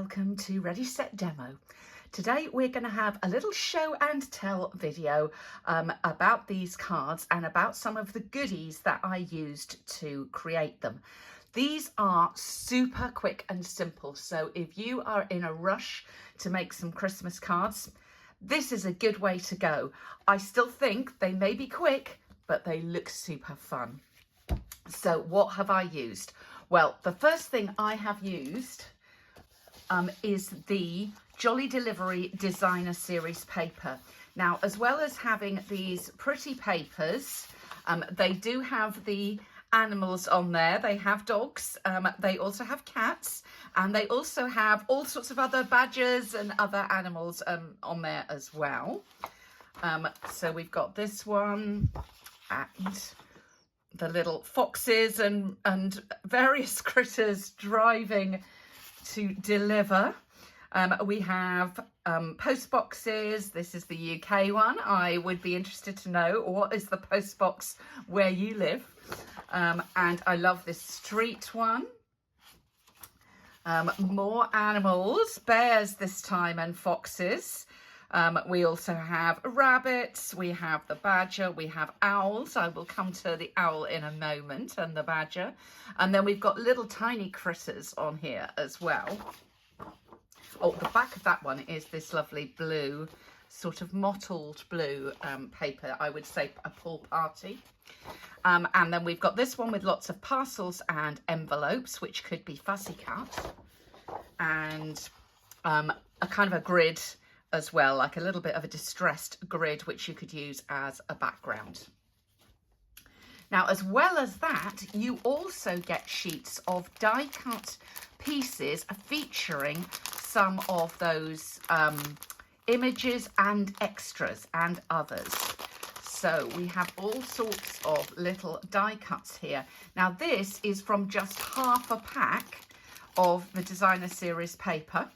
welcome to Ready Set Demo. Today we're going to have a little show and tell video about these cards and about some of the goodies that I used to create them. These are super quick and simple, so if you are in a rush to make some Christmas cards, this is a good way to go. I still think they may be quick, but they look super fun. So what have I used? Well, the first thing I have used is the Jolly Delivery Designer Series paper. Now, as well as having these pretty papers, they do have the animals on there. They have dogs, they also have cats, and they also have all sorts of other badgers and other animals on there as well. So we've got this one and the little foxes and various critters driving to deliver. We have post boxes. This is the UK one. I would be interested to know what is the post box where you live. And I love this street one. More animals, bears this time and foxes. We also have rabbits, we have the badger, we have owls. I will come to the owl in a moment, and the badger. And then we've got little tiny critters on here as well. Oh, the back of that one is this lovely blue, sort of mottled blue paper. I would say a pool party. And then we've got this one with lots of parcels and envelopes, which could be fussy cut. And a kind of a grid as well, like a little bit of a distressed grid, which you could use as a background. Now, as well as that, you also get sheets of die cut pieces featuring some of those images and extras and others. So we have all sorts of little die cuts here. Now, this is from just half a pack of the Designer Series paper.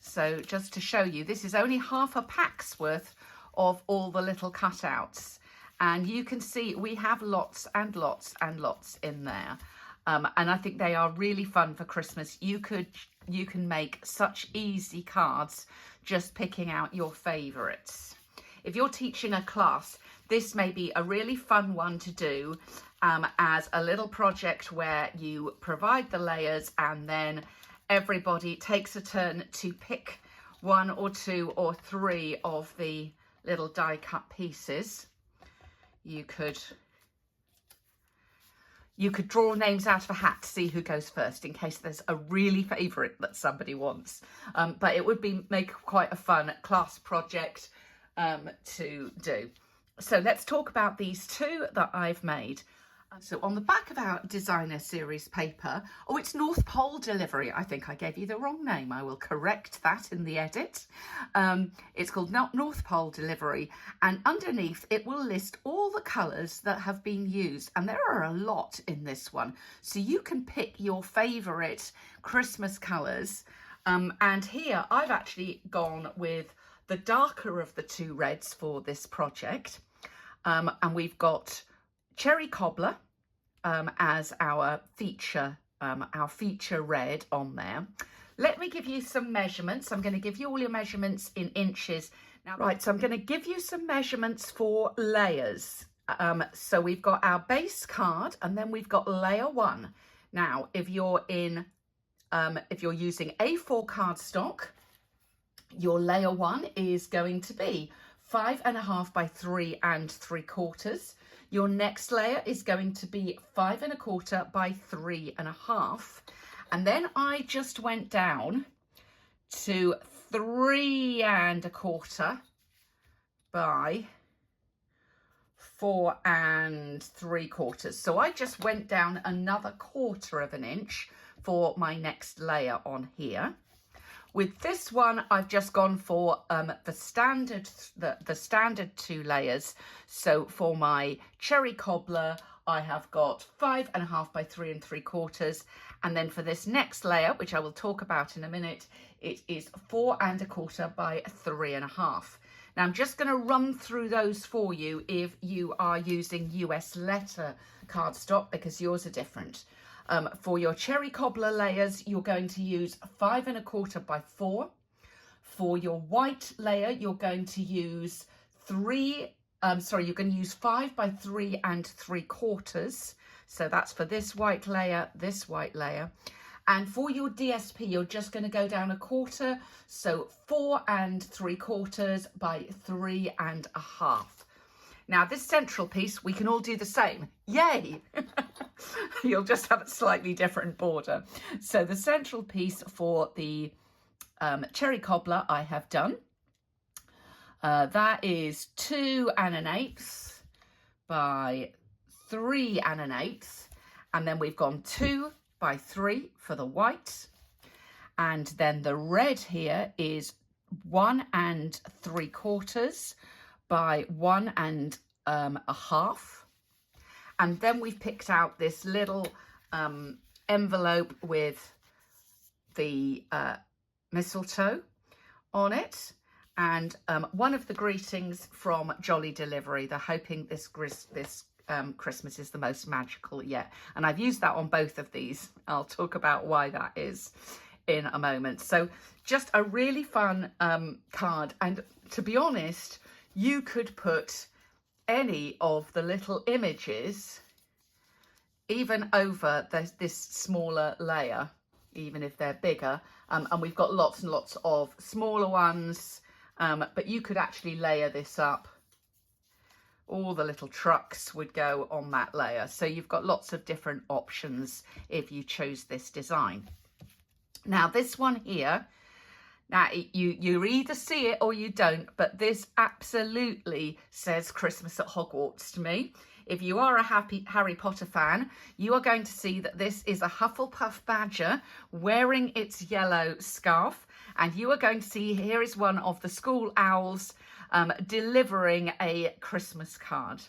So just to show you, this is only half a pack's worth of all the little cutouts. And you can see we have lots and lots and lots in there. And I think they are really fun for Christmas. You can make such easy cards just picking out your favorites. If you're teaching a class, this may be a really fun one to do as a little project where you provide the layers and then everybody takes a turn to pick one or two or three of the little die cut pieces. You could draw names out of a hat to see who goes first in case there's a really favourite that somebody wants. But it would make quite a fun class project to do. So let's talk about these two that I've made. So on the back of our Designer Series paper, oh, it's North Pole Delivery. I think I gave you the wrong name. I will correct that in the edit. It's called North Pole Delivery, and underneath it will list all the colours that have been used, and there are a lot in this one. So you can pick your favourite Christmas colours. And here I've actually gone with the darker of the two reds for this project. And we've got Cherry Cobbler as our feature red on there. Let me give you some measurements. I'm going to give you all your measurements in inches. Now, right, so I'm going to give you some measurements for layers. So we've got our base card, and then we've got layer one. Now, if you're using A4 cardstock, your layer one is going to be 5.5 by 3 3/4. Your next layer is going to be 5 1/4 by 3 1/2. And then I just went down to 3 1/4 by 4 3/4. So I just went down another 1/4 of an inch for my next layer on here. With this one, I've just gone for the standard two layers. So for my Cherry Cobbler, I have got 5.5 by 3 3/4. And then for this next layer, which I will talk about in a minute, it is 4 1/4 by 3 1/2. Now I'm just going to run through those for you if you are using US letter cardstock, because yours are different. For your cherry cobbler layers, you're going to use 5 1/4 by 4. For your white layer, you're going to use you're going to use 5 by 3 3/4. So that's for this white layer, this white layer. And for your DSP, you're just going to go down 1/4. So 4 3/4 by 3 1/2. Now this central piece, we can all do the same. Yay! You'll just have a slightly different border. So the central piece for the cherry cobbler I have done. That is 2 1/8 by 3 1/8. And then we've gone 2 by 3 for the white. And then the red here is 1 3/4 by 1 1/2. And then we've picked out this little envelope with the mistletoe on it, and one of the greetings from Jolly Delivery. They're hoping this Christmas is the most magical yet, and I've used that on both of these. I'll talk about why that is in a moment. So just a really fun card, and to be honest, you could put any of the little images even over this smaller layer, even if they're bigger. And we've got lots and lots of smaller ones, but you could actually layer this up. All the little trucks would go on that layer. So you've got lots of different options if you chose this design. Now this one here, now you either see it or you don't, but this absolutely says Christmas at Hogwarts to me. If you are a Harry Potter fan, you are going to see that this is a Hufflepuff badger wearing its yellow scarf. And you are going to see, here is one of the school owls delivering a Christmas card.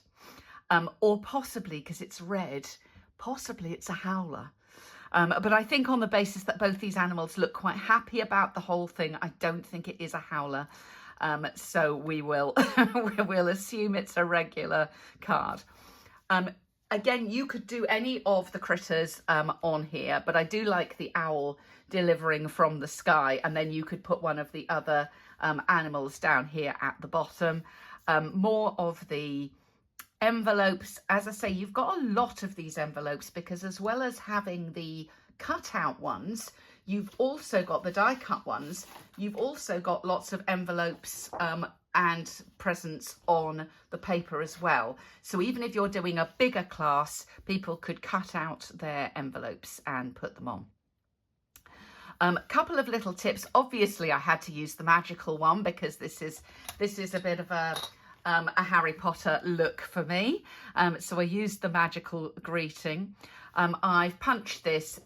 Or possibly, because it's red, possibly it's a howler. But I think on the basis that both these animals look quite happy about the whole thing, I don't think it is a howler. So we will we'll assume it's a regular card. Again, you could do any of the critters on here, but I do like the owl delivering from the sky, and then you could put one of the other animals down here at the bottom. More of the envelopes. As I say, you've got a lot of these envelopes because as well as having the cutout ones, you've also got the die cut ones. You've also got lots of envelopes and presents on the paper as well. So even if you're doing a bigger class, people could cut out their envelopes and put them on. A couple of little tips. Obviously, I had to use the magical one because this is a bit of a Harry Potter look for me. So I used the magical greeting. I've punched this.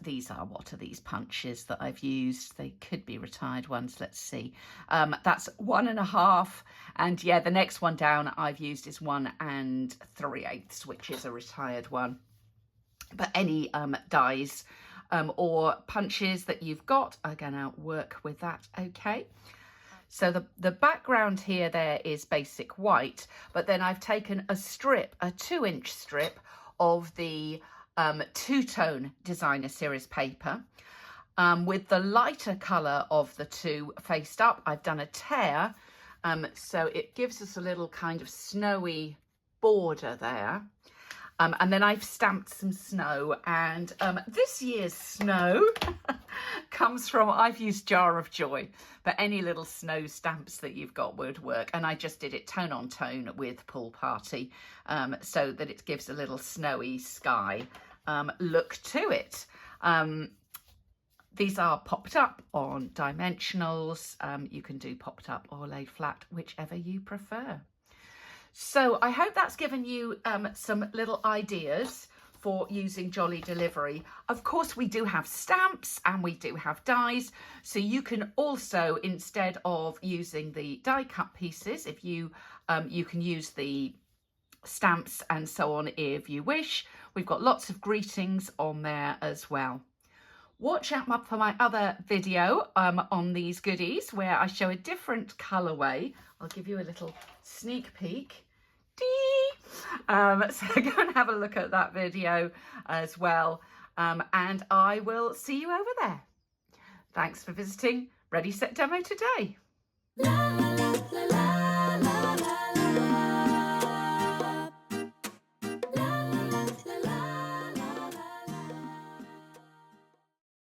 What are these punches that I've used? They could be retired ones. Let's see. That's 1 1/2. And yeah, the next one down I've used is 1 3/8, which is a retired one. But any dies or punches that you've got are going to work with that. Okay. So the background here there is basic white, but then I've taken a strip, a 2-inch strip of the two-tone designer series paper with the lighter colour of the two faced up. I've done a tear, so it gives us a little kind of snowy border there. And then I've stamped some snow, and this year's snow comes from, I've used Jar of Joy, but any little snow stamps that you've got would work. And I just did it tone on tone with Pool Party so that it gives a little snowy sky look to it. These are popped up on dimensionals. You can do popped up or laid flat, whichever you prefer. So I hope that's given you some little ideas for using Jolly Delivery. Of course, we do have stamps and we do have dies. So you can also, instead of using the die cut pieces, if you can use the stamps and so on if you wish. We've got lots of greetings on there as well. Watch out for my other video on these goodies where I show a different colourway. I'll give you a little sneak peek. So go and have a look at that video as well. and I will see you over there. Thanks for visiting Ready Set Demo today.